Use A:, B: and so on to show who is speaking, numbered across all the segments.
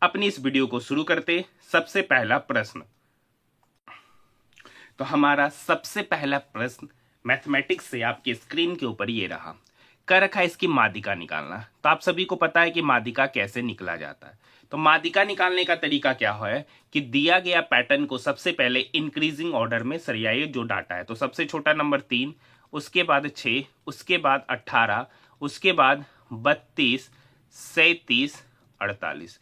A: अपनी इस वीडियो को शुरू करते सबसे पहला प्रश्न। तो हमारा सबसे पहला प्रश्न मैथमेटिक्स से आपके स्क्रीन के ऊपर ये रहा, कर रखा है इसकी माध्यिका निकालना। तो आप सभी को पता है कि माध्यिका कैसे निकला जाता है। तो माध्यिका निकालने का तरीका क्या है कि दिया गया पैटर्न को सबसे पहले इंक्रीजिंग ऑर्डर में सरियाइए जो डाटा है। तो सबसे छोटा नंबर 3, उसके बाद 6, उसके बाद 18, उसके बाद 32, 37, 48।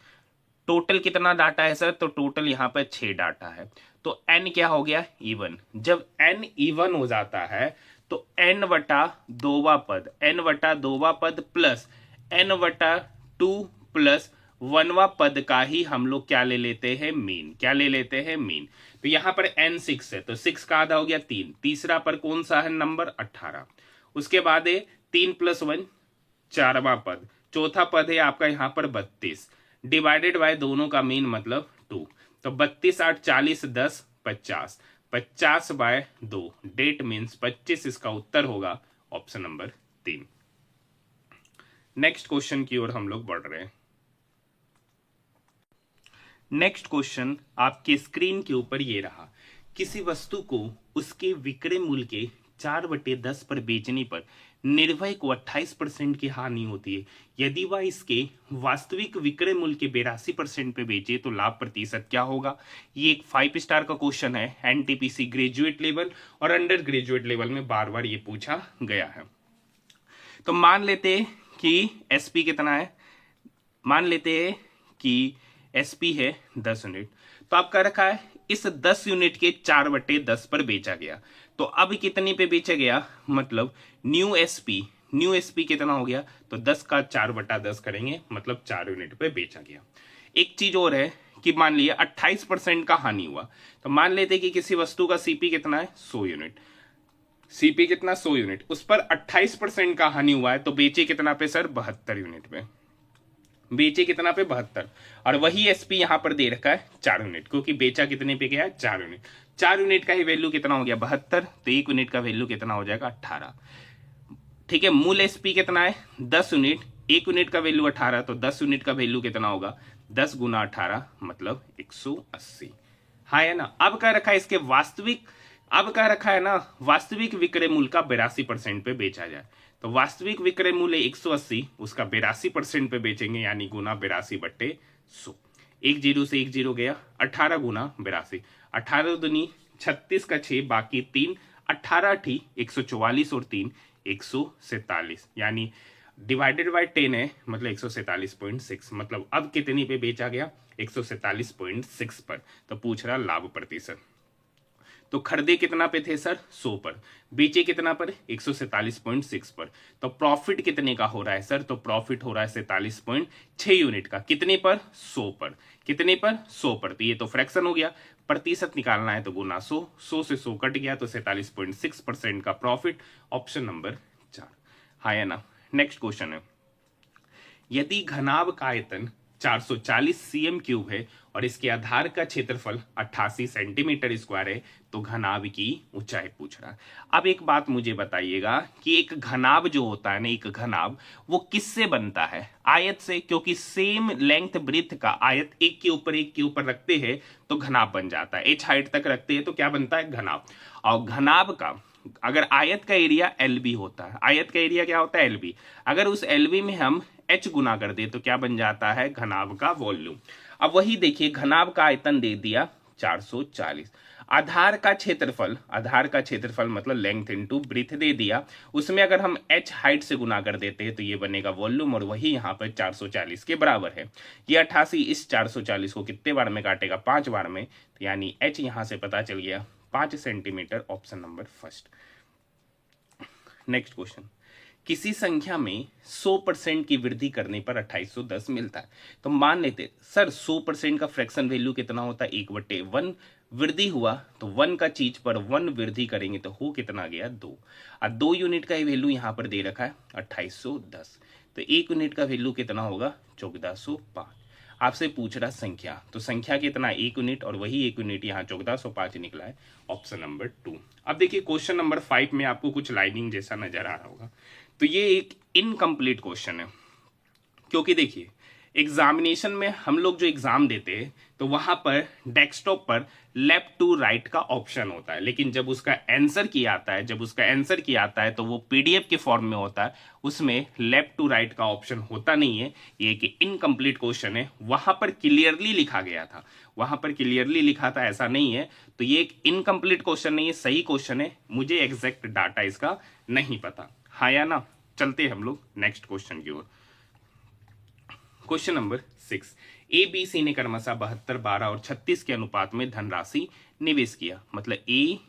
A: टोटल कितना डाटा है सर? तो टोटल यहाँ पर 6 डाटा है। तो n क्या हो गया? इवन। जब n इवन हो जाता है तो n वटा दोवा पद, n वटा दोवा पद प्लस n वटा 2 प्लस 1वां पद का ही हम लोग क्या ले लेते हैं? मीन। क्या ले लेते हैं? मीन। तो यहाँ पर n 6 है तो 6 का आधा हो गया 3। तीसरा पर कौन सा है नंबर? 18। उसके बाद है 3 + 1 4वां पद। चौथा पद है आपका यहाँ पर 32 डिवाइडेड बाय दोनों का मीन मतलब 2। तो 32 8 40 10 50 50/2 डेट मीन्स 25। इसका उत्तर होगा ऑप्शन नंबर 3। नेक्स्ट क्वेश्चन की ओर हम लोग बढ़ रहे हैं। नेक्स्ट क्वेश्चन आपके स्क्रीन के ऊपर ये रहा, किसी वस्तु को उसके विक्रय मूल्य के 4/10 पर बेचने पर निर्भय को 28% की हानि होती है। यदि वह इसके वास्तविक विक्रय मूल्य के 82% पे बेचे तो लाभ प्रतिशत क्या होगा? ये एक 5 स्टार का क्वेश्चन है। एनटीपीसी ग्रेजुएट लेवल और अंडर ग्रेजुएट लेवल में बार बार ये पूछा गया है। तो मान लेते हैं कि एसपी कितना है, मान लेते हैं कि एसपी है 10 यूनिट। तो आपका रखा है इस 10 यूनिट के 4/10 पर बेचा गया। तो अब कितने पे बेचा गया? मतलब न्यू एसपी कितना हो गया? तो 10 का 4/10 करेंगे मतलब 4 यूनिट पे बेचा गया। एक चीज और है कि मान लिया 28% का हानि हुआ। तो मान लेते कि किसी वस्तु का सीपी कितना है? 100 यूनिट। सीपी कितना? 100 यूनिट। उस पर 28% का हानि हुआ है तो बेचे कितना पे सर? 72 यूनिट पे। बेचे कितना पे? 72। और वही एसपी यहां पर दे रखा है 4 यूनिट, क्योंकि बेचा कितने पे गया? 4 यूनिट। 4 यूनिट का ही वैल्यू कितना हो गया? 72। तो 1 यूनिट का वैल्यू कितना हो जाएगा? 18। ठीक है, मूल एसपी कितना है? 10 यूनिट। 1 यूनिट का वैल्यू 18, तो 10 यूनिट का वैल्यू कितना होगा? 10 × 18 मतलब 180। हाँ है ना। अब क्या रखा है इसके वास्तविक, अब क्या रखा है ना, वास्तविक विक्रय मूल्य का 82% पे बेचा जाए। तो वास्तविक विक्रय मूल्य 180, उसका 82% पे बेचेंगे यानी गुना 82/100। 1 0 से 1 0 गया। 18 × 82, 18 दूनी 36 का 6 बाकी 3, 18 ठी 144 और 3 147 यानी डिवाइडेड बाय 10 है मतलब 147.6। मतलब अब कितनी पे बेचा गया? 147.6 पर। तो पूछ रहा लाभ प्रतिशत। तो खरीदे कितना पे थे सर? 100 पर। बेचे कितना पर? 147.6 पर। तो प्रॉफिट कितने का हो रहा है सर? तो प्रॉफिट हो रहा है 47.6 यूनिट का। कितने पर? 100 पर। कितने पर? 100 पर। तो ये तो फ्रैक्शन हो गया, प्रतिशत निकालना है तो गुना 100। 100 से 100 कट गया तो 47.6% का प्रॉफिट। Option number 4। हाँ या ना। नेक्स्ट क्वेश्चन है, यदि घनाभ का आयतन 440 cm³ है और इसके आधार का क्षेत्रफल 88 सेंटीमीटर स्क्वायर है तो घनाभ की ऊंचाई पूछ रहा है। अब एक बात मुझे बताइएगा कि एक घनाभ जो होता है ना, एक घनाभ वो किससे बनता है? आयत से, क्योंकि सेम लेंथ ब्रेथ का आयत एक के ऊपर रखते हैं तो घनाभ बन जाता है। h हाइट तक रखते हैं तो क्या बनता है? घनाभ। और घनाभ का अगर आयत का एरिया LB होता है, आयत का एरिया क्या होता है? LB। अगर उस LB में हम h गुना कर दे तो क्या बन जाता है? घनाभ का वॉल्यूम। अब वही देखिए, घनाभ का आयतन दे दिया 440, आधार का क्षेत्रफल, आधार का क्षेत्रफल मतलब लेंथ इनटू ब्रीथ दे दिया, उसमें अगर हम h हाइट से गुना कर देते हैं तो ये बनेगा वॉल्यूम और वही यहाँ पर 440 के बराबर है। ये 88 इस 440 को कितने बार में काटेगा? 5 बार में। तो यानी h यहाँ से पता चल गया 5 centimetre. Option number first. Next question, किसी संख्या में 100% की वृद्धि करने पर 2810 मिलता है। तो मान लेते सर 100% का फ्रैक्शन वैल्यू कितना होता है? 1/1। वृद्धि हुआ तो 1 का चीज पर 1 वृद्धि करेंगे तो हो कितना गया? 2। और 2 यूनिट का वैल्यू यहाँ पर दे रखा है 2810। तो 1 यूनिट का वैल्यू कितना होगा? 1405। आपसे पूछ रहा संख्या, तो संख्या कितना? 1 यूनिट और वही 1 यूनिट यहाँ 1405 निकला है। Option number 2। अब देखिए क्वेश्चन नंबर 5 में आपको कुछ लाइनिंग जैसा नजर आ रहा होगा। तो ये एक इनकम्प्लीट क्वेश्चन है, क्योंकि देखिए एग्जामिनेशन में हम लोग जो एग्जाम देते हैं तो वहां पर डेस्कटॉप पर लेफ्ट टू राइट का ऑप्शन होता है, लेकिन जब उसका आंसर किया आता है तो वो पीडीएफ के फॉर्म में होता है, उसमें लेफ्ट टू राइट का ऑप्शन होता नहीं है। ये कि इनकम्प्लीट क्वेश्चन है, वहां पर क्लियरली लिखा गया था, ऐसा नहीं है। तो ये एक इनकम्प्लीट क्वेश्चन नहीं है, सही क्वेश्चन है। मुझे एग्जैक्ट डाटा इसका नहीं पता, हाँ या ना। चलते हैं हम लोग नेक्स्ट क्वेश्चन की ओर। Question number 6, A B C ने क्रमशः 72, 12 और 36 के अनुपात में धनराशि निवेश किया। मतलब ए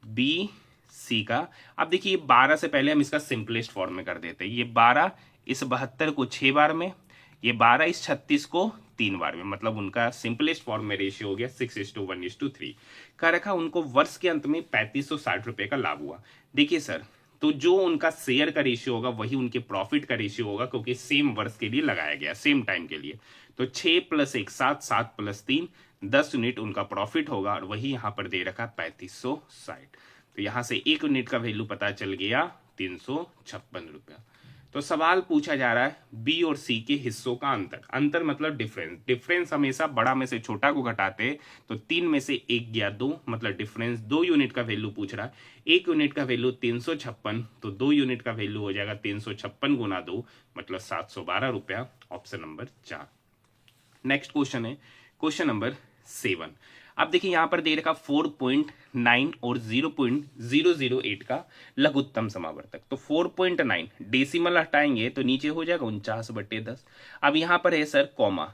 A: बी सी का, अब देखिए 12 से पहले हम इसका सिंपलेस्ट फॉर्म में कर देते हैं। ये 12 इस 72 को 6 बार में, ये 12 इस 36 को 3 बार में, मतलब उनका सिंपलेस्ट फॉर्म में रेशियो हो गया 6:1:3। कह रखा उनको वर्ष के अंत में 3560 रुपए का लाभ हुआ। देखिए सर, तो जो उनका शेयर का रेशियो होगा वही उनके प्रॉफिट का रेशियो होगा, क्योंकि सेम वर्ष के लिए लगाया गया, सेम टाइम के लिए। तो 6 + 1 7, 7 + 3 10 यूनिट उनका प्रॉफिट होगा, और वही यहां पर दे रखा 3560। तो यहां से 1 यूनिट का वैल्यू पता चल गया 356 रुपया। तो सवाल पूछा जा रहा है बी और सी के हिस्सों का अंतर मतलब डिफरेंस हमेशा बड़ा में से छोटा को घटाते हैं, तो 3 में से 1 गया 2, मतलब डिफरेंस 2 यूनिट का वैल्यू पूछ रहा है। 1 यूनिट का वैल्यू 356, तो 2 यूनिट का वैल्यू हो जाएगा 356 गुना 2, मतलब 712 रुपया। Option number 4। नेक्स्ट क्वेश्चन है क्वेश्चन नंबर 7। अब देखिए यहां पर दे रखा 4.9 और 0.008 का लघुत्तम समावर्तक। तो 4.9 डेसिमल हटाएंगे तो नीचे हो जाएगा 49/10। अब यहां पर है सर कॉमा,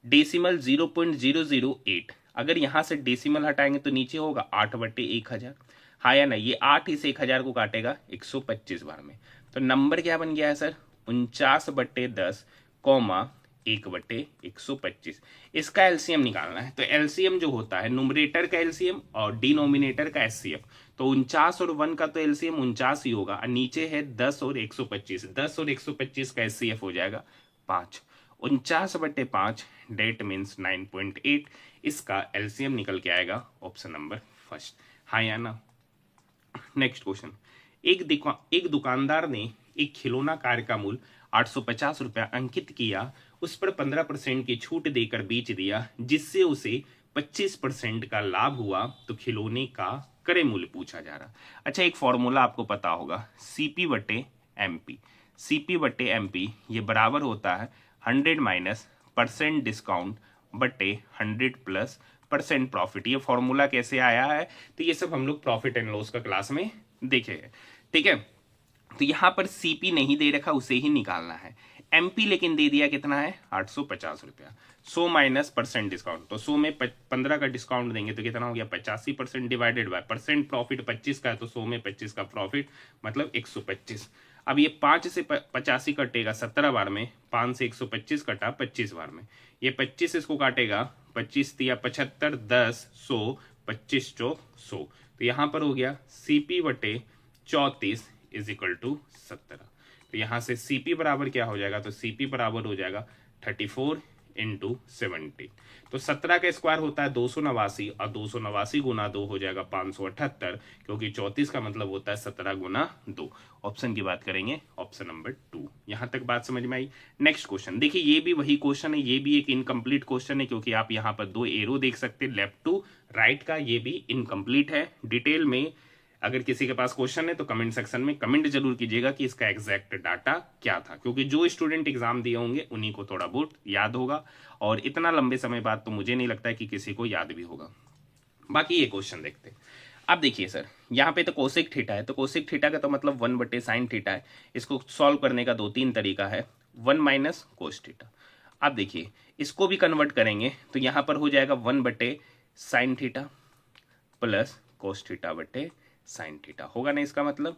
A: डेसिमल 0.008, अगर यहां से डेसिमल हटाएंगे तो नीचे होगा 8/1000। हाँ या नहीं, ये 8 इस 1000 को काटेगा 125 बार में। तो नंबर क्या बन गया है सर, 49/10 कॉमा 1/125। इसका एलसीएम निकालना है। तो एलसीएम जो होता है, न्यूमरेटर का एलसीएम और डिनोमिनेटर का एचसीएफ। तो 49 और 1 का तो एलसीएम 49 ही होगा, और नीचे है 10 और 125। 10 और 125 का एचसीएफ हो जाएगा 5। 49/5 डेट मीन्स 9.8। इसका एलसीएम निकल के आएगा ऑप्शन नंबर फर्स्ट, हाँ या ना। नेक्स्ट क्वेश्चन, एक दुकानदार ने एक खिलौना कार का मूल्य 850 रुपया अंकित किया, उस पर 15% की छूट देकर बेच दिया, जिससे उसे 25% का लाभ हुआ। तो खिलौने का क्रय मूल्य पूछा जा रहा। अच्छा, एक फॉर्मूला आपको पता होगा, CP/MP। CP/MP ये बराबर होता है 100 - % डिस्काउंट बटे 100 + % प्रॉफिट। ये फॉर्मूला कैसे आया है, तो ये सब हम लोग प्रॉफिट एंड लॉस का क्लास में देखे हैं, ठीक है। तो यहां पर सीपी नहीं दे रखा, उसे ही निकालना है। एमपी लेकिन दे दिया, कितना है 850 रुपया। 100 - % डिस्काउंट, तो 100 में 15 का डिस्काउंट देंगे तो कितना हो गया 85%, डिवाइडेड बाय % प्रॉफिट 25 का है, तो 100 में 25 का प्रॉफिट मतलब 125। अब ये 5 से 85 कटेगा 17 बार में, 5 से 125 कटा 25 बार में, ये 25 इसको काटेगा, 25 × 75 10 100 25 × 100। तो यहां पर हो गया CP/34 = 17। तो यहां से CP बराबर क्या हो जाएगा, तो CP बराबर हो जाएगा 34 × 70। तो 17 का स्क्वायर होता है 289, और 289 गुना 2 हो जाएगा 578, क्योंकि 34 का मतलब होता है 17 गुना 2। ऑप्शन की बात करेंगे, ऑप्शन नंबर 2। यहां तक बात समझ में आई। नेक्स्ट क्वेश्चन देखिए, ये भी वही क्वेश्चन है, ये भी एक इनकम्प्लीट क्वेश्चन है, क्योंकि आप यहाँ पर 2 एरो देख सकते हैं लेफ्ट टू राइट का, ये भी इनकम्प्लीट है। डिटेल में अगर किसी के पास क्वेश्चन है तो कमेंट सेक्शन में कमेंट जरूर कीजिएगा कि इसका एग्जैक्ट डाटा क्या था, क्योंकि जो स्टूडेंट एग्जाम दिए होंगे उन्हीं को थोड़ा बहुत याद होगा, और इतना लंबे समय बाद तो मुझे नहीं लगता है कि किसी को याद भी होगा। बाकी ये क्वेश्चन देखते हैं। अब देखिए सर, यहाँ पे तो कोसेक थीटा है, तो कोसेक थीटा का तो मतलब 1/sin थीटा है। इसको सॉल्व करने का 2-3 तरीका है, 1 - कोस थीटा। अब देखिए इसको भी कन्वर्ट करेंगे तो यहाँ पर हो जाएगा 1/sin theta plus cos theta बटे साइन थीटा, होगा ना इसका मतलब।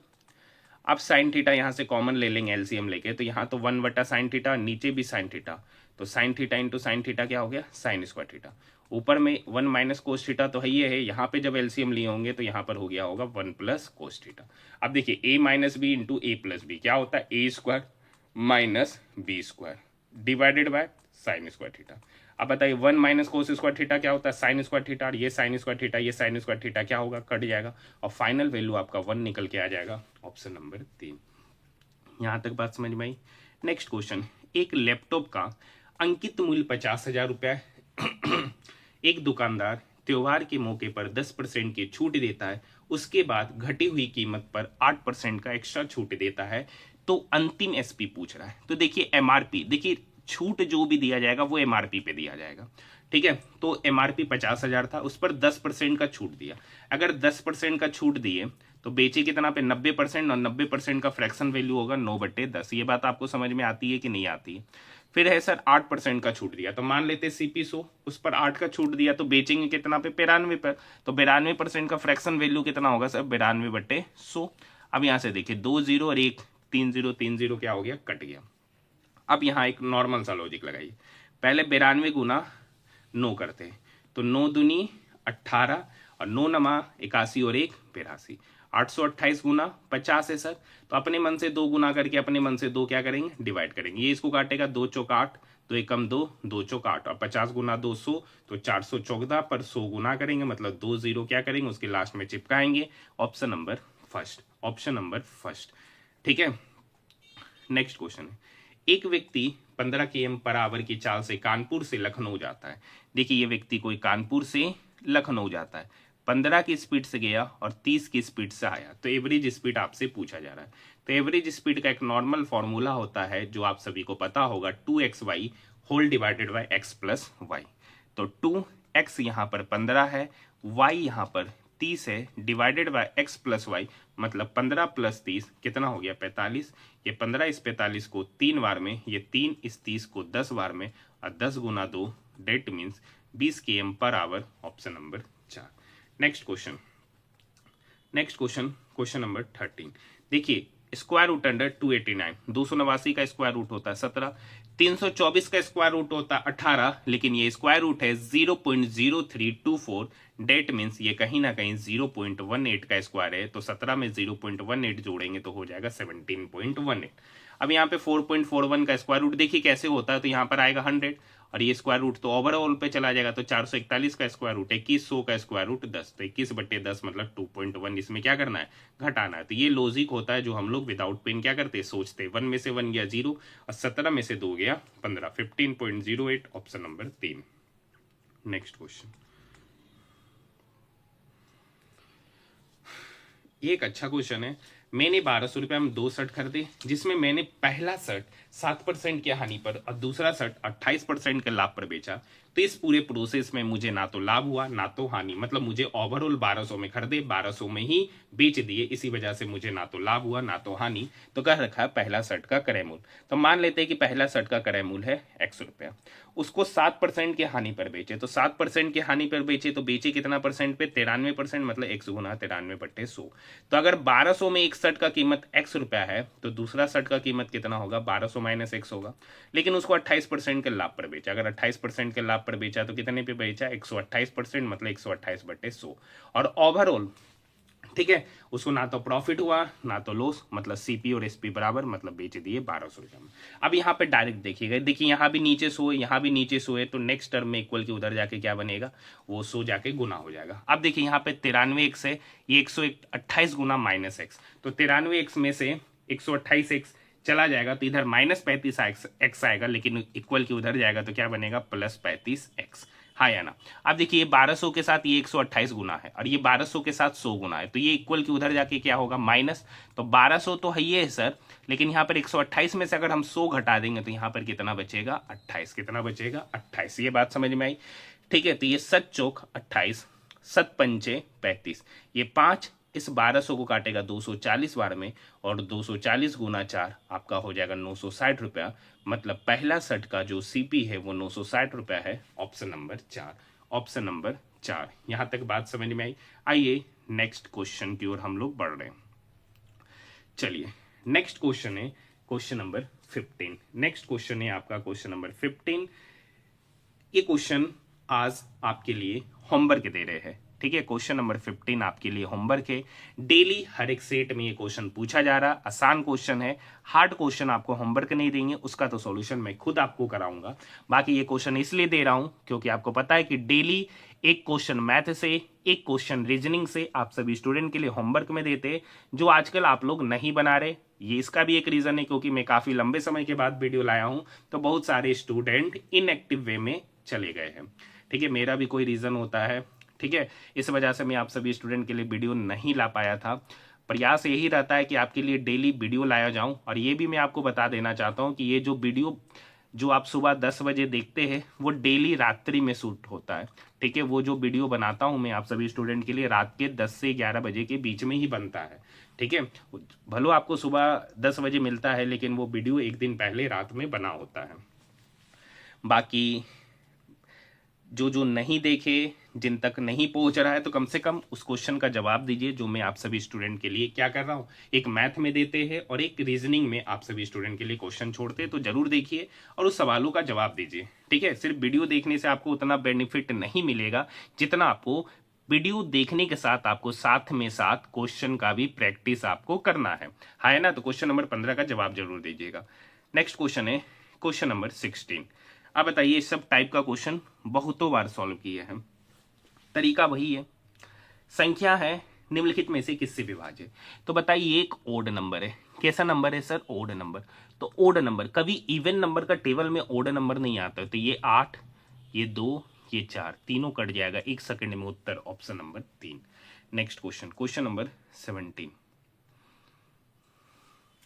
A: अब साइन थीटा यहां से कॉमन ले लेंगे एलसीएम लेके, तो यहां तो 1/sin थीटा, नीचे भी साइन थीटा, तो sine theta into sine theta क्या हो गया साइन स्क्वायर थीटा। ऊपर में 1 - कोस थीटा तो है ये है, यहाँ पे जब एलसीएम लिए होंगे तो यहाँ पर हो गया होगा 1 + कोस थीटा। अब देखिए a - b into a + b क्या होता है a² - b² divided by sine square theta. अब बताइए 1 - कोस स्क्वायर थीटा क्या होता है साइन स्क्वायर थीटा, और ये साइन स्क्वायर थीटा, ये साइन स्क्वायर थीटा क्या होगा कट जाएगा, और फाइनल वैल्यू आपका 1 निकल के आ जाएगा, ऑप्शन नंबर 3। यहां तक बात समझ में आई। नेक्स्ट क्वेश्चन, एक लैपटॉप का अंकित मूल्य 50,000 रुपया है। एक दुकानदार त्योहार के मौके पर 10% की छूट देता है, उसके बाद घटी हुई कीमत पर 8% का एक्स्ट्रा छूट देता है, तो अंतिम एसपी पूछ रहा है। तो देखिए एमआरपी, देखिए छूट जो भी दिया जाएगा वो एमआरपी पे दिया जाएगा, ठीक है। तो एमआरपी 50,000 था, उस पर 10% का छूट दिया। अगर 10% का छूट दिए तो बेचे कितना पे 90%, और 90% का फ्रैक्शन वैल्यू होगा 9/10। ये बात आपको समझ में आती है कि नहीं आती है? फिर है सर 8% का छूट दिया, तो मान लेते सीपी 100, उस पर 8 का छूट दिया, तो बेचेंगे कितना पे 92 पर। तो 92% का फ्रैक्शन वैल्यू कितना होगा सर 92/100। अब यहां से देखिए 2 0 और 1 3 0 3 0 क्या हो गया, कट गया। अब यहाँ एक नॉर्मल सा लॉजिक लगाइए, पहले 92 गुना 9 करते हैं, तो 9 दूनी 18 और 9 नमा 81 और 1 82, 828 गुना 50 है सर। तो अपने मन से 2 गुना करके अपने मन से 2 क्या करेंगे, डिवाइड करेंगे। ये इसको काटेगा 2 चौक 8, 2 एकम 2, 2 चौक 8, और 50 गुना 200 तो 414 पर 100 गुना करेंगे, मतलब 2 0 क्या करेंगे उसके लास्ट में चिपकाएंगे। Option number first, option number first, ठीक है। नेक्स्ट क्वेश्चन है, एक व्यक्ति 15 km/h की चाल से कानपुर से लखनऊ जाता है। देखिए ये व्यक्ति कोई कानपुर से लखनऊ जाता है, 15 की स्पीड से गया और 30 की स्पीड से आया, तो एवरेज स्पीड आपसे पूछा जा रहा है। तो एवरेज स्पीड का एक नॉर्मल फॉर्मूला होता है जो आप सभी को पता होगा, 2xy whole divided by x plus y. तो 2x यहाँ पर 15 है, y यहाँ पर 30 है, divided by x plus y, मतलब 15 प्लस 30 कितना हो गया 45। ये 15 इस 45 को 3 बार में, ये 3 इस 30 को 10 बार में, और 10 गुना 2 that means 20 km/h। Option number 4। Next question, next question, question number 13। देखिए स्क्वायर रूट अंडर 289, 289 का स्क्वायर रूट होता है 17, 324 का स्क्वायर रूट होता है 18, लेकिन ये स्क्वायर रूट है 0.0324, डेट मीन्स ये कहीं ना कहीं 0.18 का स्क्वायर है, तो 17 में 0.18 जोड़ेंगे तो हो जाएगा 17.18। अब यहाँ पे 4.41 का स्क्वायर रूट देखिए कैसे होता है, तो यहाँ पर आएगा 100, और ये स्क्वायर रूट तो ओवरऑल पे चला जाएगा, तो 441 का स्क्वायर रूट 2100 का स्क्वायर रूट 10, तो 21/10 मतलब 2.1, इसमें क्या करना है, घटाना है। तो ये लॉजिक होता है जो हम लोग विदाउट पेन क्या करते हैं, सोचते हैं। 1 में से 1 गया 0, और 17 में से 2 गया 15, 15.08, ऑप्शन नंबर 3। नेक्स्ट क्वेश्चन, ये एक अच्छा क्वेश्चन है। मैंने 1200 रुपये में 2 शर्ट खरीदे, जिसमें मैंने पहला शर्ट 7% की हानि पर और दूसरा शर्ट 28% के लाभ पर बेचा। तो इस पूरे प्रोसेस में मुझे ना तो लाभ हुआ ना तो हानि, मतलब मुझे ओवरऑल 1200 में खरीदे, 1200 में ही बेच दिए, इसी वजह से मुझे ना तो लाभ हुआ ना तो हानि। तो कह रखा है पहला शर्ट का क्रय मूल्य। तो मान लेते हैं कि पहला शर्ट का क्रय मूल्य है x रुपया, उसको 7% की हानि पर बेचे, तो 7% की हानि पर बेचे तो बेचे कितना परसेंट पे, 93%, मतलब x गुना 93/100। तो अगर 1200 में एक शर्ट का कीमत x रुपया है, तो दूसरा शर्ट का कीमत कितना होगा, 1200 माइनस x होगा। लेकिन उसको 28% के लाभ पर बेचा, अगर 28% के लाभ पर बेचा तो कितने पे बेचा, 128%, मतलब 128/100। और ओवरऑल, ठीक है, उसको ना तो प्रॉफिट हुआ ना तो लॉस, मतलब सीपी और एसपी बराबर, मतलब बेच दिए 1200 रुपये में। अब यहाँ पे डायरेक्ट देखिएगा, देखिए यहाँ भी नीचे 100 है, यहाँ भी नीचे 100 है, तो नेक्स्ट टर्म में इक्वल के उधर जाके क्या बनेगा, वो 100 जाके गुना हो जाएगा। अब देखिए यहाँ पे 93x है, ये 128 गुना माइनस एक्स, तो 93x में से 128x चला जाएगा तो इधर -35x आएगा, लेकिन इक्वल के उधर जाएगा तो क्या बनेगा, +35x, हाँ या ना। अब देखिए ये 1200 के साथ ये 128 गुना है, और ये 1200 के साथ 100 गुना है, तो ये इक्वल के उधर जाके क्या होगा, माइनस। तो 1200 तो है ये है सर, लेकिन यहाँ पर 128 में से अगर हम 100 घटा देंगे तो यहाँ पर कितना बचेगा, 28, कितना बचेगा, 28। ये बात समझ में आई, ठीक है। तो ये 7 चौक 28, 7 पंचे 35, ये 5 इस 1200 को काटेगा 240 बार में, और 240 गुना 4 आपका हो जाएगा 960 रुपया, मतलब पहला शर्ट का जो सीपी है वो 960 रुपया है। Option number 4, option number 4। यहां तक बात समझ में आई। आइए नेक्स्ट क्वेश्चन की ओर हम लोग बढ़ रहे हैं। चलिए नेक्स्ट क्वेश्चन है क्वेश्चन नंबर 15। नेक्स्ट क्वेश्चन है आपका क्वेश्चन नंबर 15। ये क्वेश्चन आज आपके लिए होमवर्क दे रहे हैं, ठीक है। क्वेश्चन नंबर 15 आपके लिए होमवर्क है। डेली हर एक सेट में ये क्वेश्चन पूछा जा रहा, आसान क्वेश्चन है, हार्ड क्वेश्चन आपको होमवर्क नहीं देंगे, उसका तो सॉल्यूशन मैं खुद आपको कराऊंगा। बाकी ये क्वेश्चन इसलिए दे रहा हूं क्योंकि आपको पता है कि डेली एक क्वेश्चन मैथ से, एक क्वेश्चन रीजनिंग से आप सभी स्टूडेंट के लिए होमवर्क में देते, जो आजकल आप लोग नहीं बना रहे, ये इसका भी एक रीज़न है, क्योंकि मैं काफ़ी लंबे समय के बाद वीडियो लाया हूँ तो बहुत सारे स्टूडेंट इनएक्टिव वे में चले गए हैं। ठीक है, मेरा भी कोई रीज़न होता है। ठीक है, इस वजह से मैं आप सभी स्टूडेंट के लिए वीडियो नहीं ला पाया था। प्रयास यही रहता है कि आपके लिए डेली वीडियो लाया जाऊं। और ये भी मैं आपको बता देना चाहता हूं कि ये जो वीडियो जो आप सुबह 10 बजे देखते हैं वो डेली रात्रि में शूट होता है। ठीक है, वो जो वीडियो बनाता हूं मैं आप सभी स्टूडेंट के लिए रात के 10 से 11 बजे के बीच में ही बनता है। ठीक है, भलो आपको सुबह 10 बजे मिलता है, लेकिन वो वीडियो एक दिन पहले रात में बना होता है। बाकी जो जो नहीं देखे, जिन तक नहीं पहुंच रहा है, तो कम से कम उस क्वेश्चन का जवाब दीजिए जो मैं आप सभी स्टूडेंट के लिए क्या कर रहा हूं, एक मैथ में देते हैं और एक रीजनिंग में आप सभी स्टूडेंट के लिए क्वेश्चन छोड़ते हैं। तो जरूर देखिए और उस सवालों का जवाब दीजिए। ठीक है, सिर्फ वीडियो देखने से आपको उतना बेनिफिट नहीं मिलेगा जितना आपको वीडियो देखने के साथ आपको साथ में साथ क्वेश्चन का भी प्रैक्टिस आपको करना है ना। तो क्वेश्चन नंबर 15 का जवाब जरूर दीजिएगा। नेक्स्ट क्वेश्चन है क्वेश्चन नंबर 16। अब बताइए, इस सब टाइप का क्वेश्चन बहुतों बार सॉल्व किए हैं, तरीका वही है। संख्या है निम्नलिखित में से किससे विभाज्य। तो बताइए, एक ओड नंबर है। कैसा नंबर है सर? Odd number. तो ओड नंबर कभी इवन नंबर का टेबल में ओड नंबर नहीं आता। तो ये 8, ये 2, ये 4, तीनों कट जाएगा। 1 सेकंड में उत्तर option number 3। Next question, question number 17।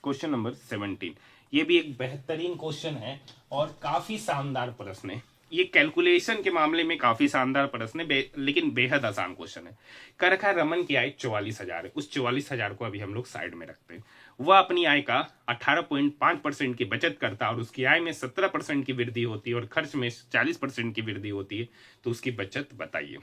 A: Question number 17 ये भी एक बेहतरीन क्वेश्चन है और काफी शानदार प्रश्न है। ये कैलकुलेशन के मामले में काफी शानदार प्रश्न है, लेकिन बेहद आसान क्वेश्चन है। कर रखा है रमन की आय 44,000 है। उस 44,000 को अभी हम लोग साइड में रखते हैं। वह अपनी आय का 18.5% की बचत करता है और उसकी आय में 17% की वृद्धि होती है और खर्च में 40% की वृद्धि होती है। तो उसकी बचत बताइए।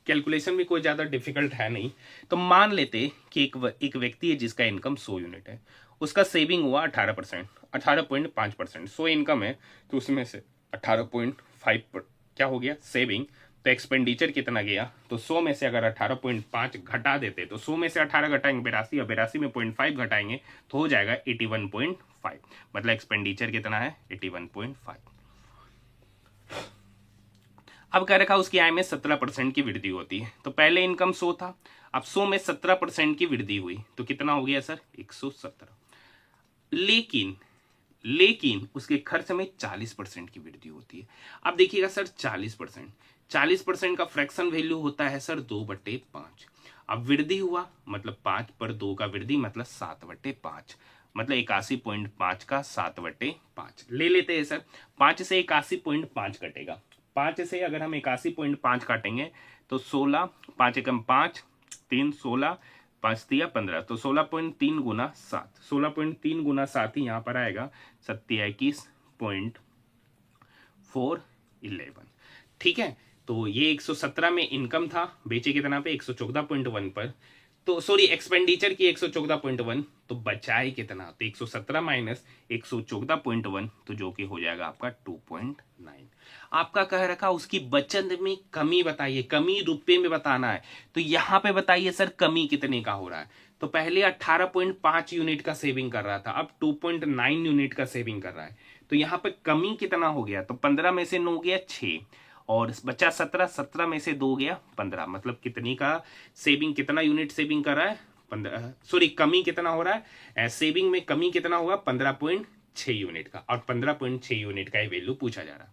A: कैलकुलेशन भी कोई ज्यादा डिफिकल्ट है नहीं। तो मान लेते कि एक व्यक्ति है जिसका इनकम 100 यूनिट है। उसका सेविंग हुआ 18%, 18.5%। 100 इनकम है तो उसमें से 18.5 क्या हो गया सेविंग। तो एक्सपेंडिचर कितना गया? तो 100 में से अगर 18.5 घटा देते तो 100 में से 18 घटाएंगे 82 और 82 में 0.5 घटाएंगे तो हो जाएगा 81.5। मतलब एक्सपेंडिचर कितना है? 81.5। अब कह रखा उसकी आय में 17% की वृद्धि होती है। तो पहले इनकम 100 था, अब 100 में 17% की वृद्धि हुई तो कितना हो गया सर? 117। लेकिन उसके खर्च में 40% की वृद्धि होती है। अब देखिएगा सर, 40% का फ्रैक्शन वैल्यू होता है सर 2/5। अब वृद्धि हुआ मतलब 5 पर 2 का वृद्धि मतलब 7/5, मतलब 81.5 का 7/5 ले लेते हैं सर। 5 से 81.5 कटेगा। 5 से अगर हम 81.5 काटेंगे तो 16, 5 एकम 5, 3 16, 5 तिया 15, तो 16.3 गुना 7, 16.3 गुना 7 ही यहाँ पर आएगा 27.411। ठीक है, तो ये 117 में इनकम था, बेचे कितना पे? 114.1 पर। तो सॉरी, एक्सपेंडिचर की 114.1, तो बचाए कितना? तो 117 माइनस 114.1, तो जो कि हो जाएगा आपका 2.9। आपका कह रखा उसकी बचत में कमी बताइए, कमी रुपए में बताना है। तो यहां पे बताइए सर कमी कितने का हो रहा है। तो पहले 18.5 यूनिट का सेविंग कर रहा था, अब 2.9 यूनिट का सेविंग कर रहा है। तो यहाँ पे कमी कितना हो गया? तो 15 में से 9 गया 6 और बचा 17, 17 में से 2 गया 15। मतलब कितनी का सेविंग, कितना यूनिट सेविंग कर रहा है? 15। सॉरी, कमी कितना हो रहा है? सेविंग में कमी कितना होगा? 15.6 यूनिट का, और 15.6 यूनिट का ही वैल्यू पूछा जा रहा है।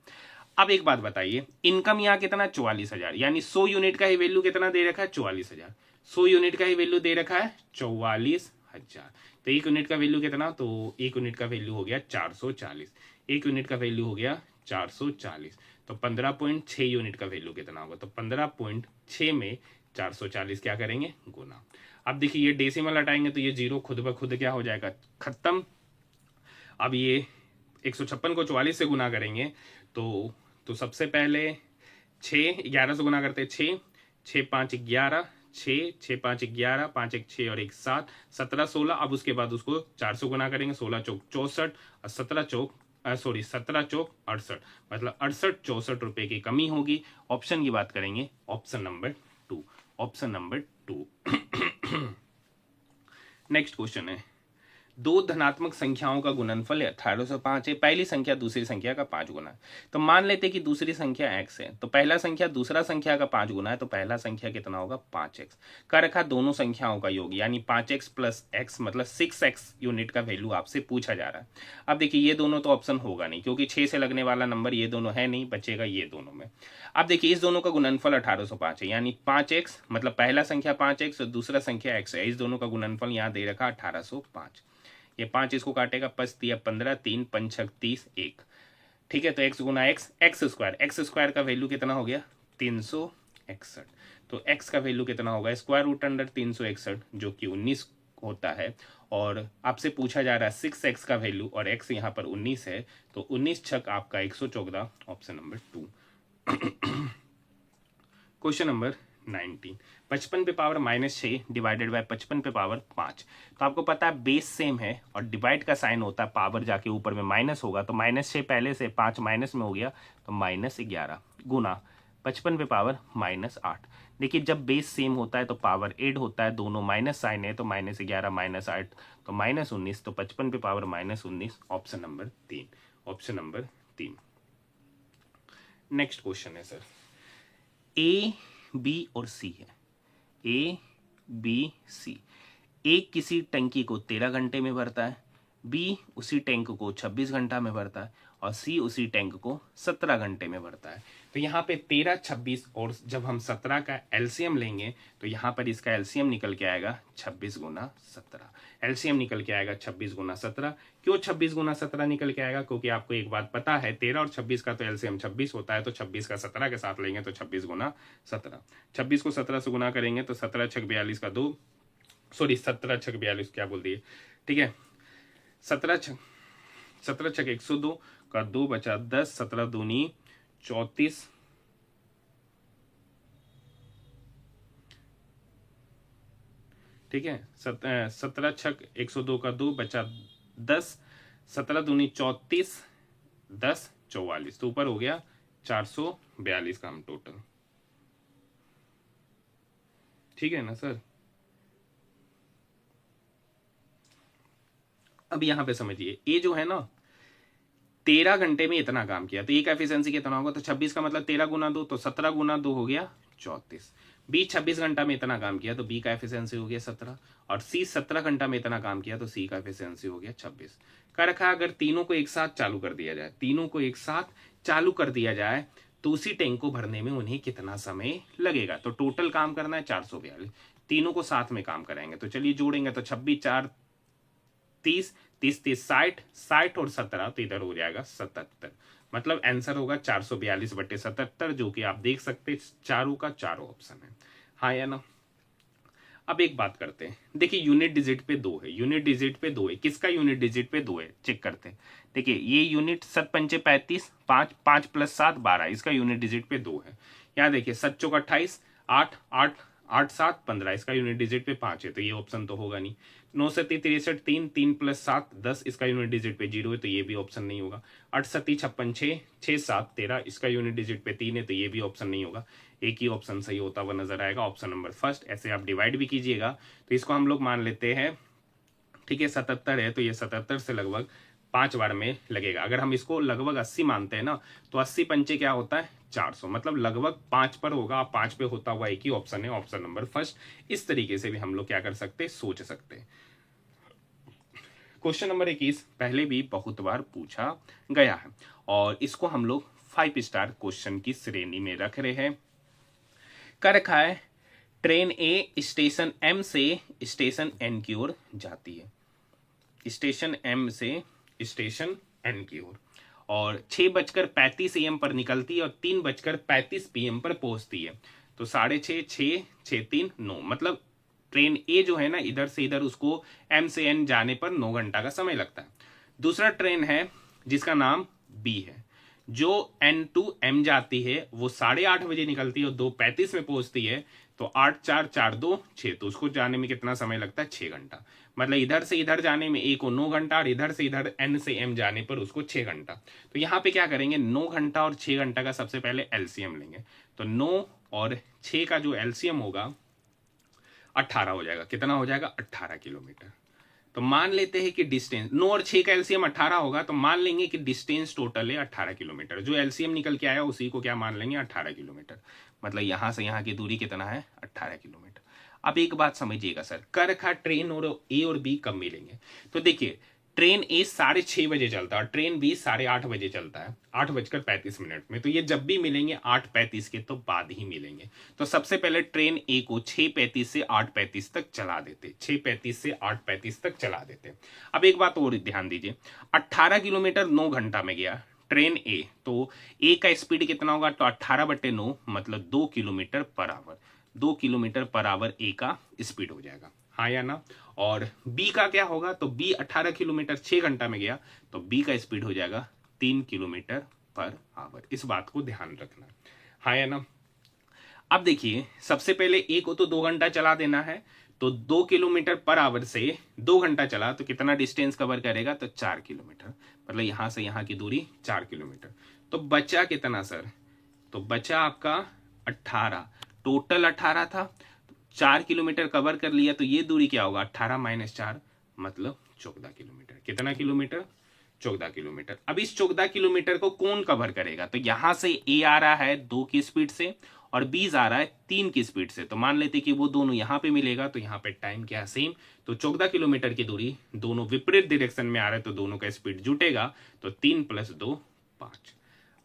A: अब एक बात बताइए, इनकम यहाँ कितना? 44,000, यानी 100 यूनिट का ही वैल्यू कितना दे रखा है? 44,000। 100 यूनिट का ही वैल्यू दे रखा है 44,000। तो एक यूनिट का वैल्यू कितना? तो एक यूनिट का वैल्यू हो गया 440। एक यूनिट का वैल्यू हो गया 440। तो 15.6 यूनिट का वैल्यू कितना होगा? तो 15.6 में 440 क्या करेंगे? गुना। अब देखिए, ये डेसिमल हटाएंगे तो ये जीरो खुद ब खुद क्या हो जाएगा? खत्म। अब ये 156 को 44 से गुना करेंगे तो सबसे पहले 6, 11 से गुना करते 6, 6 5 11, 6 6 5 11, 5 1 6 और 1 7, 17 16। अब उसके बाद उसको 4 से गुना करेंगे, 16 चौक 64 और 17 चौक 68, मतलब 68-64 रुपए की कमी होगी। ऑप्शन की बात करेंगे, option number 2, option number 2। Next question है दो धनात्मक संख्याओं का गुणनफल 1805 है। पहली संख्या दूसरी संख्या का 5 गुना है। तो मान लेते कि दूसरी संख्या x है, तो पहला संख्या दूसरा संख्या का 5 गुना है, तो पहला संख्या कितना होगा 5x। कर रखा दोनों संख्याओं का योग यानी 5x प्लस x मतलब 6x यूनिट का वैल्यू आपसे पूछा जा रहा है। अब देखिए ये दोनों तो ऑप्शन होगा नहीं, क्योंकि 6 से लगने वाला नंबर ये दोनों है नहीं, बचेगा ये दोनों में। अब देखिए इस दोनों का गुणनफल 1805 है, यानी 5x मतलब पहला संख्या 5x और दूसरा संख्या x है। इस दोनों का गुणनफल यहाँ दे रखा 1805। ये 5 इसको काटेगा, 5 तिया 15, 3 पंचक 30, 1। ठीक है, तो x गुना एक्स स्क्वायर का वैल्यू कितना हो गया 361। तो x का वैल्यू कितना होगा स्क्वायर रूट अंडर 361 जो कि 19 होता है। और आपसे पूछा जा रहा है 6x का वैल्यू और x यहाँ पर 19 है, तो 19 छक आपका 114, ऑप्शन नंबर 2। क्वेश्चन नंबर 19, 55 पे पावर -6 डिवाइडेड बाय 55 पे पावर 5। तो आपको पता है बेस सेम है और डिवाइड का साइन होता है, पावर जाके ऊपर में माइनस होगा, तो -6 पहले से 5 माइनस में हो गया तो -11 गुना 55 पे पावर -8। देखिए जब बेस सेम होता है तो पावर ऐड होता है, दोनों माइनस साइन है, तो -11 -8 तो -19, तो 55 पे power -19, option number 3, option number 3। Next question है सर, ए बी और सी है, ए बी सी। ए किसी टंकी को 13 घंटे में भरता है, बी उसी टैंक को 26 घंटा में भरता है और सी उसी टैंक को 17 घंटे में भरता है। तो यहाँ पे 13, 26 और जब हम 17 का एलसीएम लेंगे तो यहाँ पर इसका एलसीएम निकल के आएगा 26 गुना 17। एलसीएम निकल के आएगा 26 गुना 17। क्यों 26 गुना 17 निकल के आएगा? क्योंकि आपको एक बात पता है 13 और 26 का तो एलसीएम 26 होता है, तो 26 का 17 के साथ लेंगे तो 26 गुना 17। 26 को 17 से गुना करेंगे तो 17 छक 42 का 2, सॉरी 17 छक 42 क्या बोल दिए, ठीक है 17 छक 102 का 2 बचा 10, 17 दूनी 34, ठीक है 17 छक 102 का 2 बचा 10, 17 दूनी 34, 10 44, तो ऊपर हो गया 442 का हम टोटल, ठीक है ना सर। अब यहां पे समझिए ए जो है ना 13 घंटे में इतना काम किया, तो ए का एफिशिएंसी कितना होगा, तो 26 का मतलब 13 गुना 2, तो 17 गुना 2 हो गया 34। बी 26 घंटा में इतना काम किया तो बी का एफिशिएंसी हो गया 17, और सी 17 घंटा में इतना काम किया तो सी का एफिशिएंसी हो गया 26। कर रखा अगर तीनों को एक साथ चालू कर दिया जाए, तीनों को एक साथ चालू कर दिया जाए तो उसी टैंक को भरने में उन्हें कितना समय लगेगा, तो टोटल काम करना है 442, तीनों को साथ में काम कराएंगे। तो चलिए जोड़ेंगे तो 26 4 30, 30 30 60, 60 और 17 तो इधर हो जाएगा 77, मतलब आंसर होगा 442/77, जो कि आप देख सकते चारों का चारों ऑप्शन है, हाँ या ना। अब एक बात करते हैं, देखिए यूनिट डिजिट पे 2 है, यूनिट डिजिट पे 2 है, किसका यूनिट डिजिट पे 2 है चेक करते हैं। देखिए ये यूनिट 7 पंचे 35, 5 5 + 7 12, इसका यूनिट डिजिट पे 2 है। यहाँ देखिए 7 चौक 28, 8 8 8 7 15, इसका यूनिट डिजिट पे 5 है, तो ये ऑप्शन तो होगा नहीं। 9 7 63, 3 3 + 7 10, इसका यूनिट डिजिट पे 0 है, तो ये भी ऑप्शन नहीं होगा। 8 7 56 6 6 7 13, इसका यूनिट डिजिट पे 3 है, तो ये भी ऑप्शन नहीं होगा। एक ही ऑप्शन सही होता हुआ नजर आएगा, ऑप्शन नंबर फर्स्ट। ऐसे आप डिवाइड भी कीजिएगा तो इसको हम लोग मान लेते हैं, ठीक है 77 है, तो ये 77 से लगभग 5 बार में लगेगा। अगर हम इसको लगभग 80 मानते हैं ना, तो 80 पंचे क्या होता है 400, मतलब लगभग 5 पर होगा, 5 पे होता हुआ एक ही ऑप्शन है, ऑप्शन नंबर फर्स्ट। इस तरीके से भी हम लोग क्या कर सकते हैं, सोच सकते हैं। क्वेश्चन नंबर 21 पहले भी बहुत बार पूछा गया है और इसको हम लोग 5 स्टार क्वेश्चन की श्रेणी में रख रहे हैं। कर रखा है ट्रेन ए स्टेशन एम से स्टेशन एन की ओर जाती है, स्टेशन एम से स्टेशन एन की ओर, और 6:35 AM पर निकलती है और 3:35 PM पर पहुंचती है। तो 6:30 6 6 3 9, मतलब ट्रेन ए जो है ना इधर से इधर उसको एम से एन जाने पर 9 घंटा का समय लगता है। दूसरा ट्रेन है जिसका नाम बी है, जो एन टू एम जाती है वो 8:30 बजे निकलती है और 2:35 में पहुंचती है, तो 8 4 4 2 6, तो उसको जाने में कितना समय लगता है 6 घंटा। मतलब इधर से इधर जाने में ए को 9 घंटा और इधर से इधर एन से एम जाने पर उसको 6 घंटा। तो यहाँ पे क्या करेंगे 9 घंटा और 6 घंटा का सबसे पहले एलसीएम लेंगे, तो 9 और 6 का जो एलसीएम होगा 18 हो जाएगा, कितना हो जाएगा 18 किलोमीटर। तो मान लेते हैं कि डिस्टेंस 9 और 6 का एलसीएम 18 होगा, तो मान लेंगे कि डिस्टेंस टोटल है 18 किलोमीटर। जो एलसीएम निकल के आया उसी को क्या मान लेंगे 18 किलोमीटर। मतलब यहां से यहां की दूरी कितना है 18 किलोमीटर। अब एक बात समझिएगा सर, करखा ट्रेन और ए और बी कब मिलेंगे? तो देखिए ट्रेन ए 6:30 बजे चलता है और ट्रेन बी 8:30 बजे चलता है, 8:35 में। तो ये जब भी मिलेंगे 8:35 के तो बाद ही मिलेंगे। तो सबसे पहले ट्रेन ए को 6:35 से 8:35 तक चला देते, 6:35 से 8:35 तक चला देते। अब एक बात और ध्यान दीजिए, 18 किलोमीटर 9 घंटा में गया ट्रेन ए, तो ए का स्पीड कितना होगा? तो 18/9 मतलब 2 kilometre per hour. 2 kilometre per hour A का स्पीड हो जाएगा, हाँ या ना? और बी का क्या होगा? तो बी 18 किलोमीटर 6 घंटा में गया, तो बी का स्पीड हो जाएगा 3 किलोमीटर पर आवर। इस बात को ध्यान रखना, हाँ या ना? अब देखिए सबसे पहले ए को तो 2 घंटा चला देना है, तो 2 किलोमीटर पर आवर से 2 घंटा चला तो कितना डिस्टेंस कवर करेगा? तो 4 किलोमीटर। मतलब यहां से यहां की दूरी 4 किलोमीटर। तो बचा कितना सर? तो बचा आपका 18, टोटल 18 था, 4 किलोमीटर कवर कर लिया, तो ये दूरी क्या होगा? 18 - 4 मतलब 14 किलोमीटर। कितना किलोमीटर? 14 किलोमीटर। अब इस 14 किलोमीटर को कौन कवर करेगा? तो यहां से ए आ रहा है 2 की स्पीड से और बी आ रहा है 3 की स्पीड से, तो मान लेते कि वो दोनों यहां पे मिलेगा, तो यहां पे टाइम क्या है? सेम। तो 14 किलोमीटर की दूरी, दोनों विपरीत डायरेक्शन में आ रहा है, तो दोनों का स्पीड जुटेगा, तो 3 + 2 5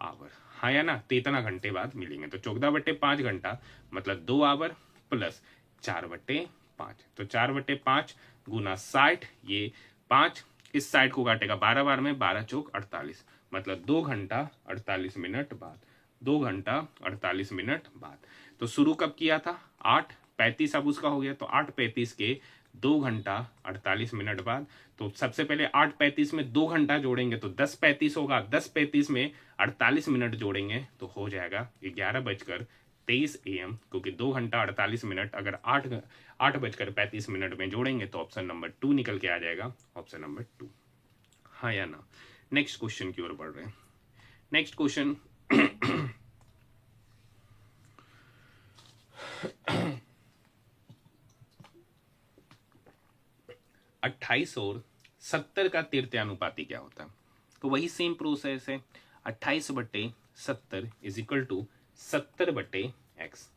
A: आवर, हाँ या ना? तो इतना घंटे बाद मिलेंगे। तो 14/5 घंटा मतलब 2 आवर प्लस 4/5, तो 4/5 गुना 60, ये 5 इस साइड को काटेगा 12 बार में, 12 चौक 48 मतलब 2 घंटा 48 मिनट बाद। 2 घंटा 48 मिनट बाद। तो शुरू कब किया था? 8:35 अब उसका हो गया, तो 8:35 के 2 घंटा 48 मिनट बाद। तो सबसे पहले 8:35 में 2 घंटा जोड़ेंगे तो 10:35 होगा, 10:35 में 48 मिनट जोड़ेंगे तो हो जाएगा 11:23 AM, क्योंकि 2 घंटा 48 मिनट अगर 8:35 में जोड़ेंगे तो ऑप्शन नंबर 2 निकल के आ जाएगा, ऑप्शन नंबर 2, हाँ या ना? नेक्स्ट क्वेश्चन की ओर बढ़ रहे हैं। नेक्स्ट क्वेश्चन 28 और 70 का तृतीयानुपाती क्या होता है? तो वही सेम प्रोसेस है, 28/70 इज इक्वल टू 70/x।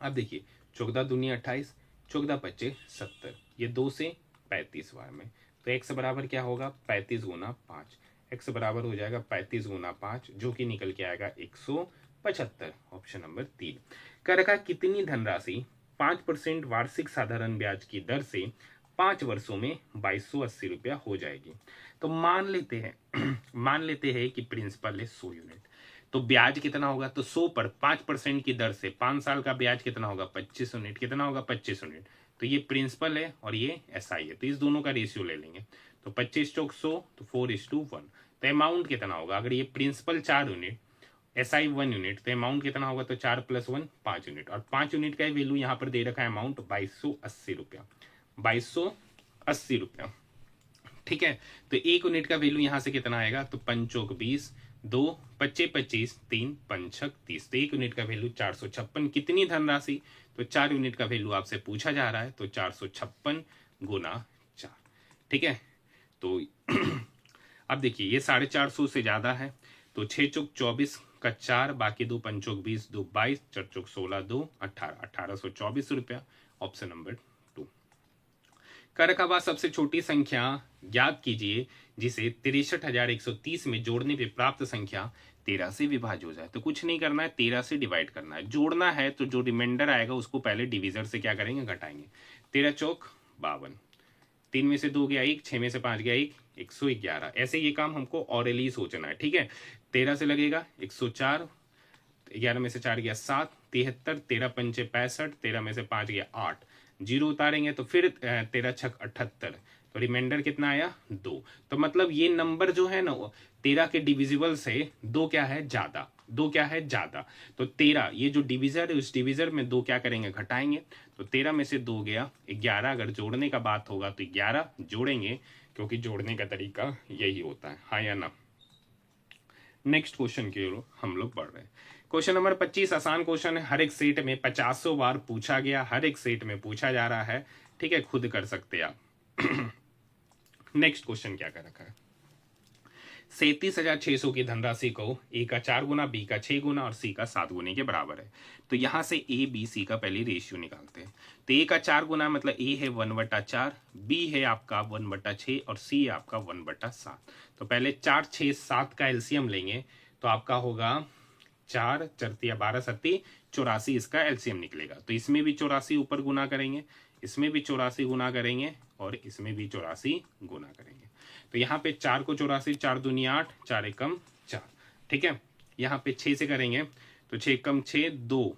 A: अब देखिए 14 दूनी 28, 14 × 25 70, ये 2 से 35 बार में, तो x बराबर क्या होगा? 35 × 5। x बराबर हो जाएगा 35 × 5, जो कि निकल के आएगा 175, ऑप्शन नंबर 3। कर रखा कितनी धनराशि 5% वार्षिक साधारण ब्याज की दर से 5 वर्षों में 2280 रुपया हो जाएगी। तो मान लेते हैं कि प्रिंसिपल है 100 यूनिट, तो ब्याज कितना होगा? तो 100 पर 5% की दर से 5 साल का ब्याज कितना होगा? 25 यूनिट। कितना होगा? 25 यूनिट। तो ये प्रिंसिपल है और ये एसआई है, तो इस दोनों का रेशियो ले लेंगे, तो 25 चौक 100, तो 4:1। तो अमाउंट कितना होगा? अगर ये प्रिंसिपल 4 यूनिट, एसआई 1 यूनिट, तो अमाउंट कितना होगा? तो 4 + 1 5 यूनिट, और 5 यूनिट का वैल्यू यहाँ पर दे रखा है अमाउंट 2280 रुपया, 2280 रुपया, ठीक है। तो 1 यूनिट का वैल्यू यहां से कितना आएगा? तो 5 चौक 20, 2 25 25, 3 5 30, तो 1 यूनिट का वैल्यू 456। कितनी धनराशि? तो 4 यूनिट का वैल्यू आपसे पूछा जा रहा है, तो 456 × 4, ठीक है। तो अब देखिए ये 450 से ज्यादा है, तो 6 चौक 24 का 4, बाकी 2 5 चौक 20, 2 22, 4 चौक 16, 2 18, 1824 रुपया, ऑप्शन नंबर 2। कर का बाद सबसे छोटी संख्या ज्ञात कीजिए जिसे 63,130 में जोड़ने पे प्राप्त संख्या 13 से विभाज्य हो जाए। तो कुछ नहीं करना है, 13 से डिवाइड करना है। जोड़ना है तो जो रिमाइंडर आएगा उसको पहले डिविजर से क्या करेंगे? घटाएंगे। 13 चौक 52, 3 में से 2 गया 1, 6 में से 5 गया 1, 111। ऐसे ये काम हमको ऑरली सोचना है, ठीक है। 13 से लगेगा 104, 11 में से 4 गया 7, 73, 13 पंचे 65, 13 में से 5 गया 8, 0 उतारेंगे तो फिर 13 छक 78, तो रिमाइंडर कितना आया? 2। तो मतलब ये नंबर जो है ना 13 के डिविजिबल से 2 क्या है? ज्यादा। 2 क्या है? ज्यादा। तो 13 ये जो डिविजर है उस डिविजर में 2 क्या करेंगे? घटाएंगे। तो 13 में से 2 गया 11, अगर जोड़ने का बात होगा तो 11 जोड़ेंगे, क्योंकि जोड़ने का तरीका यही होता है, हाँ या ना। नेक्स्ट क्वेश्चन की ओर हम लोग बढ़ रहे हैं। क्वेश्चन नंबर 25 आसान क्वेश्चन है, हर एक सेट में 50 बार पूछा गया, हर एक सेट में पूछा जा रहा है, ठीक है, खुद कर सकते आप। नेक्स्ट क्वेश्चन क्या कर रखा है, 37,600 की धनराशि को ए का 4 गुना, बी का 6 गुना और सी का 7 गुने के बराबर है। तो यहां से ए बी सी का पहले रेशियो निकालते हैं। तो ए का 4 गुना मतलब ए है 1/4, बी है आपका 1/6 और सी है आपका 1/7। तो पहले 4 6 7 का एलसीएम लेंगे तो आपका होगा 4 चरतिया 12 सत्ती 84, इसका एलसीएम निकलेगा। तो इसमें भी 84 ऊपर गुना करेंगे, इसमें भी 84 गुना करेंगे और इसमें भी 84 गुना करेंगे। तो यहाँ पे 4 को 84, 4 दूनी 8, 4 एकम 4, ठीक है। यहाँ पे 6 से करेंगे तो 6 एकम 6 2,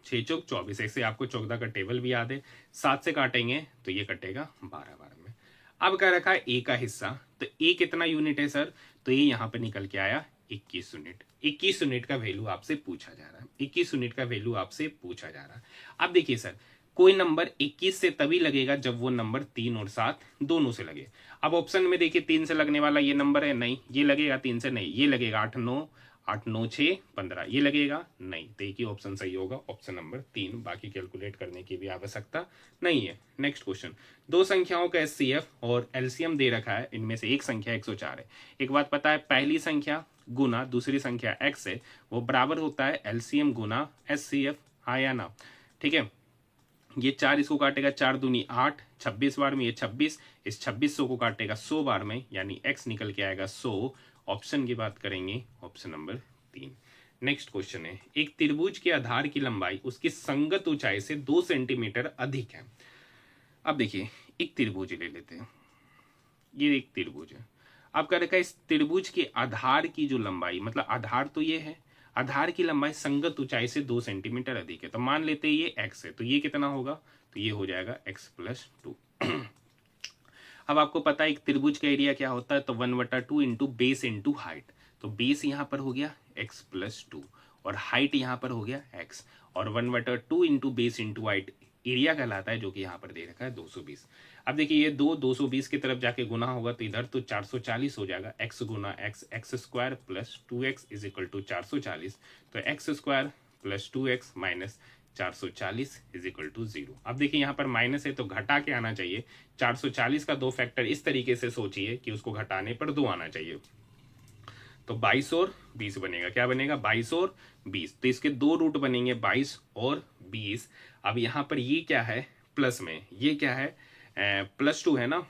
A: 6 चौक 24, ऐसे आपको चौकदा का टेबल भी याद है। 7 से काटेंगे तो ये कटेगा 12 बार में। अब क्या रखा है ए का हिस्सा, तो ए कितना यूनिट है सर, तो ये यहाँ पे निकल के आया 21 यूनिट। 21 यूनिट का वैल्यू आपसे पूछा जा रहा है, 21 यूनिट का वैल्यू आपसे पूछा जा रहा है। अब देखिए सर, कोई नंबर 21 से तभी लगेगा जब वो नंबर 3 और 7 दोनों से लगे। अब ऑप्शन में देखिए 3 से लगने वाला ये नंबर है, नहीं ये लगेगा, 3 से नहीं ये लगेगा, 8 9 6 15 ये लगेगा नहीं। तो एक ही ऑप्शन सही होगा, ऑप्शन नंबर 3, बाकी कैलकुलेट करने की भी आवश्यकता नहीं है। नेक्स्ट क्वेश्चन, दो संख्याओं का एचसीएफ और एलसीएम दे रखा है, इनमें से एक संख्या 104 है। एक बात पता है, पहली संख्या गुना दूसरी संख्या x है वो बराबर होता है एलसीएम गुना एचसीएफ, हाँ या ना, ठीक है। ये 4 इसको काटेगा, 4 दूनी 8, 26 बार में ये 26, इस 2600 को काटेगा 100 बार में, यानी x निकल के आएगा 100। ऑप्शन की बात करेंगे, ऑप्शन नंबर 3। नेक्स्ट क्वेश्चन है, एक त्रिभुज के आधार की लंबाई उसकी संगत ऊंचाई से 2 सेंटीमीटर अधिक है। अब देखिए एक त्रिभुज ले लेते हैं, ये एक त्रिभुज है। अब क्या रखा है, इस त्रिभुज के आधार की जो लंबाई, मतलब आधार तो ये है, आधार की लंबाई संगत ऊंचाई से 2 सेंटीमीटर अधिक है। तो मान लेते हैं ये x है, तो ये कितना होगा, तो ये हो जाएगा x+2। अब आपको पता है एक त्रिभुज का एरिया क्या होता है, तो 1/2 इंटू बेस इंटू हाइट। तो बेस यहाँ पर हो गया x+2 और हाइट यहाँ पर हो गया x, और 1/2 into base into height area कहलाता है, जो कि यहाँ पर दे रखा है 220। अब देखिए ये 220 की तरफ जाके गुना होगा तो इधर तो 440 हो जाएगा, x गुना x square plus 2x is equal to 440। तो x square plus 2x minus 440 is equal to 0। अब देखिए यहाँ पर माइनस है तो घटा के आना चाहिए। 440 का 2 फैक्टर इस तरीके से सोचिए कि उसको घटाने पर 2 आना चाहिए। तो 22 और 20 बनेगा, क्या बनेगा 22 और 20। तो इसके 2 रूट बनेंगे 22 और 20। अब यहाँ पर ये क्या है प्लस में, ये क्या है +2 है ना,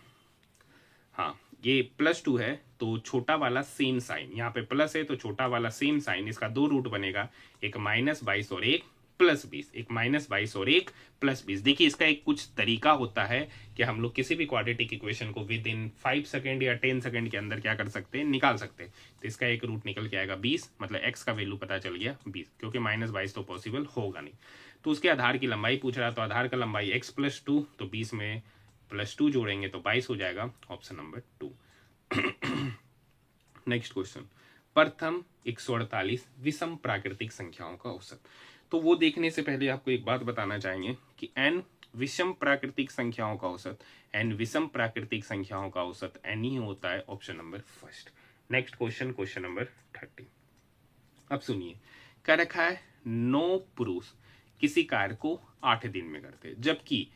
A: हाँ ये +2 है, तो छोटा वाला सेम साइन, यहाँ पे प्लस है तो छोटा वाला सेम साइन, इसका 2 रूट बनेगा, एक -22 और एक +20, एक -22 और एक +20। देखिए इसका एक कुछ तरीका होता है कि हम लोग किसी भी क्वाड्रेटिक इक्वेशन को विद इन 5 सेकेंड या 10 सेकेंड के अंदर क्या कर सकते हैं, निकाल सकते हैं। तो इसका एक रूट निकल के आएगा 20, मतलब x का वैल्यू पता चल गया 20, क्योंकि -22 तो पॉसिबल होगा नहीं। तो उसके आधार की लंबाई पूछ रहा है, तो आधार का लंबाई x+2, तो 20 में +2 जोड़ेंगे तो 22 हो जाएगा, ऑप्शन नंबर 2। नेक्स्ट क्वेश्चन, प्रथम 148 विषम प्राकृतिक संख्याओं का औसत। तो वो देखने से पहले आपको एक बात बताना चाहेंगे कि n विषम प्राकृतिक संख्याओं का औसत, n विषम प्राकृतिक संख्याओं का औसत n ही होता है, option number 1। Next question, question number 30। अब सुनिए, क्या रखा है, 9 पुरुष किसी कार्य को 8 दिन में करते हैं, जबकि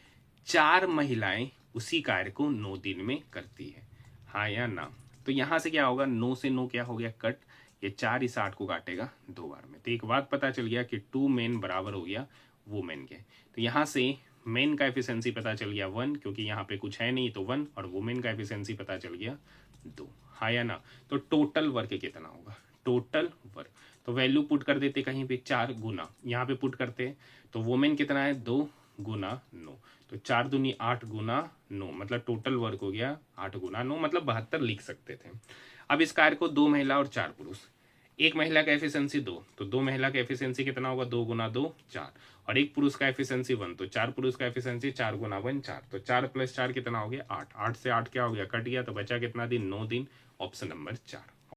A: 4 महिलाएं उसी कार्य को 9 दिन में करती है, हाँ या ना। तो यहां से क्या होगा, 9 से 9 क्या हो गया कट, ये 4 इस 8 को काटेगा 2 बार में। तो एक बात पता चल गया कि 2 मेन बराबर हो गया वुमेन के। तो यहाँ से मेन का एफिशिएंसी पता चल गया 1, क्योंकि यहाँ पे कुछ है नहीं तो 1, और वुमेन का एफिशिएंसी पता चल गया 2, हाँ या ना। तो टोटल वर्क कितना होगा, टोटल वर्क, तो वैल्यू पुट कर देते कहीं पे 4 गुना, यहाँ पे पुट करते हैं तो वुमेन कितना है 2 गुना 9, तो 4 दूनी 8 गुना 9, मतलब टोटल वर्क हो गया 8 गुना 9, मतलब 72 लिख सकते थे। अब इस कार्य को 2 महिला और 4 पुरुष, एक महिला का एफिशिएंसी 2, तो 2 महिला का एफिशिएंसी कितना होगा, 2 गुना 2 4, और एक पुरुष का एफिशिएंसी 1, तो 4 पुरुष का एफिशिएंसी 4 गुना 1 4, तो 4 + 4 कितना हो गया 8, 8 से 8 क्या हो गया कट गया, तो बचा कितना दिन 9 दिन, ऑप्शन नंबर 4।